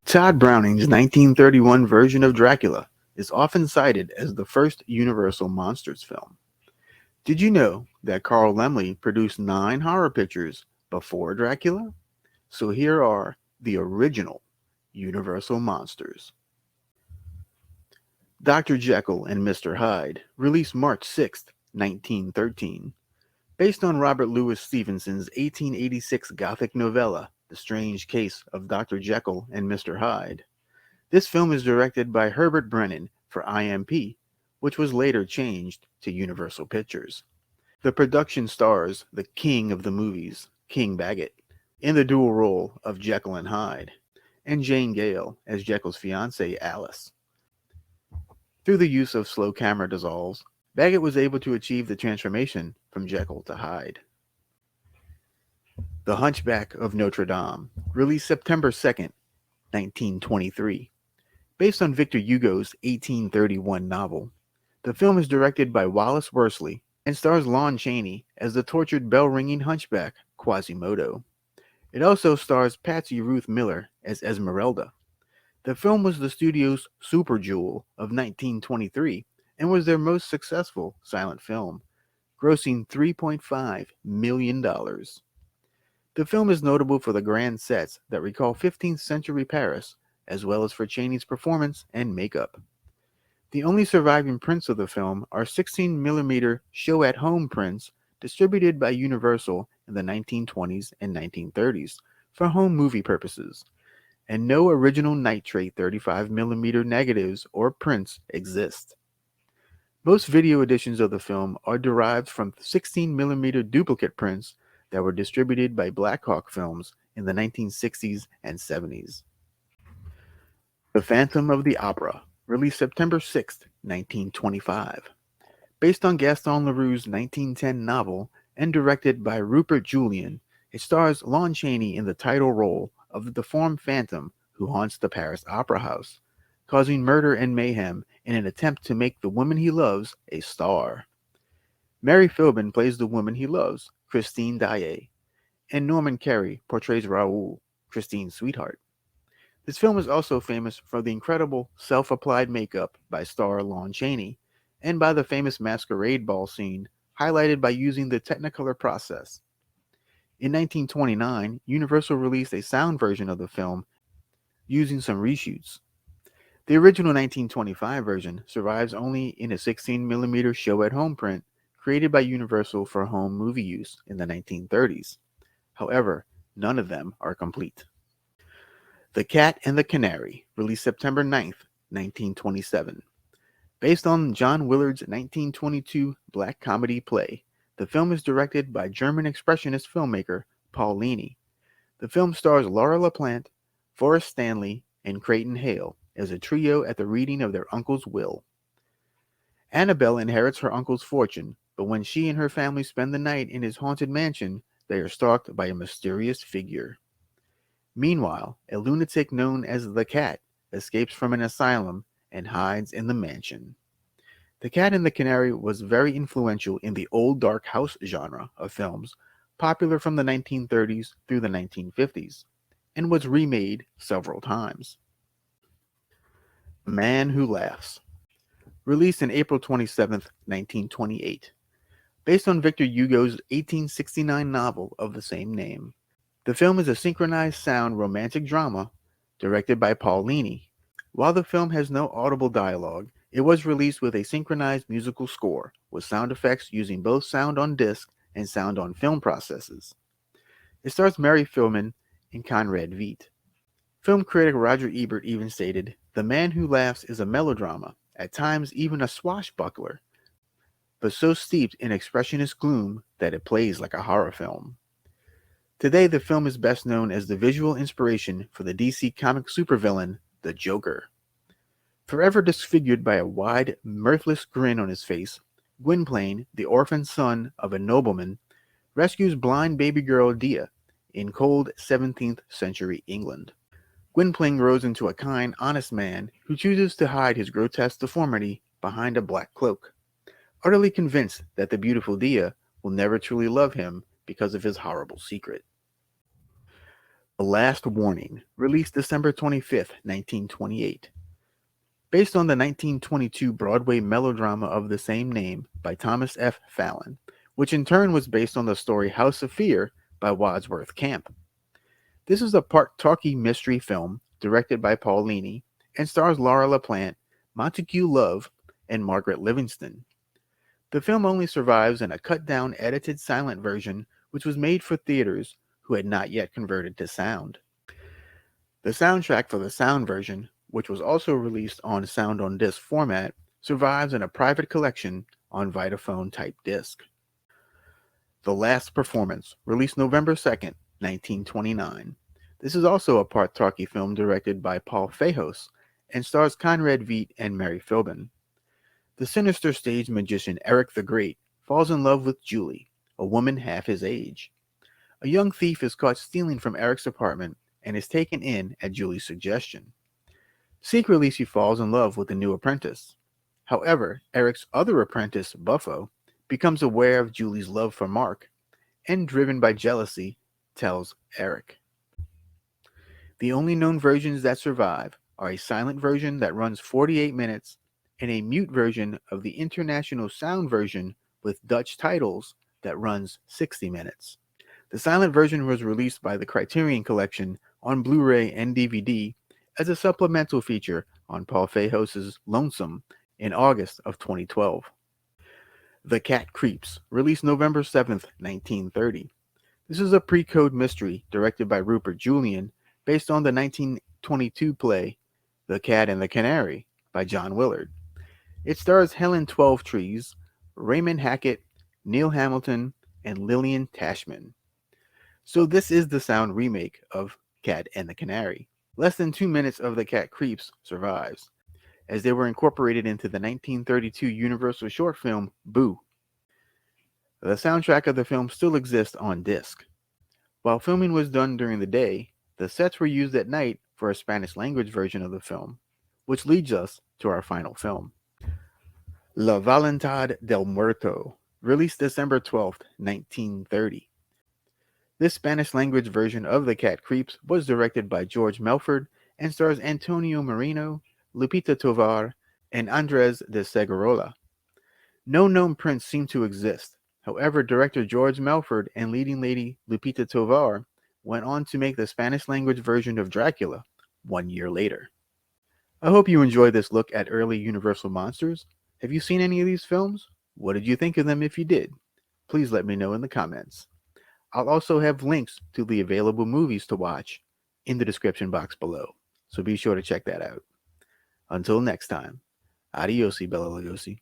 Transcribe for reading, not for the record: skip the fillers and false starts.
Todd Browning's 1931 version of Dracula is often cited as the first Universal Monsters film. Did you know that Carl Laemmle produced 9 horror pictures before Dracula? So here are the original Universal Monsters. Dr. Jekyll and Mr. Hyde, released March 6, 1913. Based on Robert Louis Stevenson's 1886 Gothic novella, The Strange Case of Dr. Jekyll and Mr. Hyde. This film is directed by Herbert Brennan for IMP, which was later changed to Universal Pictures. The production stars the king of the movies, King Baggett, in the dual role of Jekyll and Hyde, and Jane Gale as Jekyll's fiancée Alice. Through the use of slow camera dissolves, Baggett was able to achieve the transformation from Jekyll to Hyde. The Hunchback of Notre Dame, released September 2, 1923. Based on Victor Hugo's 1831 novel, the film is directed by Wallace Worsley and stars Lon Chaney as the tortured bell-ringing hunchback Quasimodo. It also stars Patsy Ruth Miller as Esmeralda. The film was the studio's super jewel of 1923 and was their most successful silent film, grossing $3.5 million. The film is notable for the grand sets that recall 15th century Paris, as well as for Chaney's performance and makeup. The only surviving prints of the film are 16mm show-at-home prints distributed by Universal in the 1920s and 1930s for home movie purposes, and no original nitrate 35mm negatives or prints exist. Most video editions of the film are derived from 16mm duplicate prints that were distributed by Blackhawk Films in the 1960s and 70s. The Phantom of the Opera, released September 6, 1925. Based on Gaston Leroux's 1910 novel and directed by Rupert Julian, it stars Lon Chaney in the title role of the deformed phantom who haunts the Paris Opera House, causing murder and mayhem in an attempt to make the woman he loves a star. Mary Philbin plays the woman he loves, Christine Daae, and Norman Kerry portrays Raoul, Christine's sweetheart. This film is also famous for the incredible self-applied makeup by star Lon Chaney, and by the famous masquerade ball scene, highlighted by using the Technicolor process. In 1929, Universal released a sound version of the film using some reshoots. The original 1925 version survives only in a 16mm show-at-home print created by Universal for home movie use in the 1930s. However, none of them are complete. The Cat and the Canary, released September 9, 1927. Based on John Willard's 1922 black comedy play, the film is directed by German expressionist filmmaker Paul Leni. The film stars Laura LaPlante, Forrest Stanley, and Creighton Hale as a trio at the reading of their uncle's will. Annabelle inherits her uncle's fortune, but when she and her family spend the night in his haunted mansion, they are stalked by a mysterious figure. Meanwhile, a lunatic known as the Cat escapes from an asylum and hides in the mansion. The Cat and the Canary was very influential in the old dark house genre of films, popular from the 1930s through the 1950s, and was remade several times. The Man Who Laughs, released on April 27, 1928, based on Victor Hugo's 1869 novel of the same name. The film is a synchronized sound romantic drama directed by Paul Leni. While the film has no audible dialogue, it was released with a synchronized musical score with sound effects using both sound on disc and sound on film processes. It stars Mary Philbin and Conrad Veidt. Film critic Roger Ebert even stated, "The Man Who Laughs is a melodrama, at times even a swashbuckler, but so steeped in expressionist gloom that it plays like a horror film." Today, the film is best known as the visual inspiration for the DC comic supervillain, the Joker. Forever disfigured by a wide, mirthless grin on his face, Gwynplaine, the orphan son of a nobleman, rescues blind baby girl Dia in cold 17th century England. Gwynplaine grows into a kind, honest man who chooses to hide his grotesque deformity behind a black cloak, utterly convinced that the beautiful Dia will never truly love him because of his horrible secret. The Last Warning, released December 25th, 1928. Based on the 1922 Broadway melodrama of the same name by Thomas F. Fallon, which in turn was based on the story House of Fear by Wadsworth Camp. This is a part-talkie mystery film directed by Paul Leany and stars Laura LaPlante, Montague Love, and Margaret Livingston. The film only survives in a cut-down edited silent version which was made for theaters who had not yet converted to sound. The soundtrack for the sound version, which was also released on sound on disc format, survives in a private collection on Vitaphone type disc. The Last Performance, released November 2nd, 1929. This is also a part-talkie film directed by Paul Fajos and stars Conrad Veidt and Mary Philbin. The sinister stage magician Eric the Great falls in love with Julie, a woman half his age. A young thief is caught stealing from Eric's apartment and is taken in at Julie's suggestion. Secretly, she falls in love with the new apprentice. However, Eric's other apprentice, Buffo, becomes aware of Julie's love for Mark and, driven by jealousy, tells Eric. The only known versions that survive are a silent version that runs 48 minutes and a mute version of the international sound version with Dutch titles that runs 60 minutes. The silent version was released by the Criterion Collection on Blu-ray and DVD as a supplemental feature on Paul Fajos' Lonesome in August of 2012. The Cat Creeps, released November 7th, 1930. This is a pre-code mystery directed by Rupert Julian based on the 1922 play The Cat and the Canary by John Willard. It stars Helen Twelvetrees, Raymond Hackett, Neil Hamilton, and Lillian Tashman. So this is the sound remake of Cat and the Canary. Less than 2 minutes of The Cat Creeps survives, as they were incorporated into the 1932 Universal short film Boo. The soundtrack of the film still exists on disc. While filming was done during the day, the sets were used at night for a Spanish language version of the film, which leads us to our final film. La Voluntad del Muerto, released December 12th, 1930. This Spanish language version of The Cat Creeps was directed by George Melford and stars Antonio Marino, Lupita Tovar, and Andres de Segurola. No known prints seem to exist. However, director George Melford and leading lady Lupita Tovar went on to make the Spanish language version of Dracula 1 year later. I hope you enjoyed this look at early Universal monsters. Have you seen any of these films? What did you think of them if you did? Please let me know in the comments. I'll also have links to the available movies to watch in the description box below, so be sure to check that out. Until next time, adios, Bela Lugosi.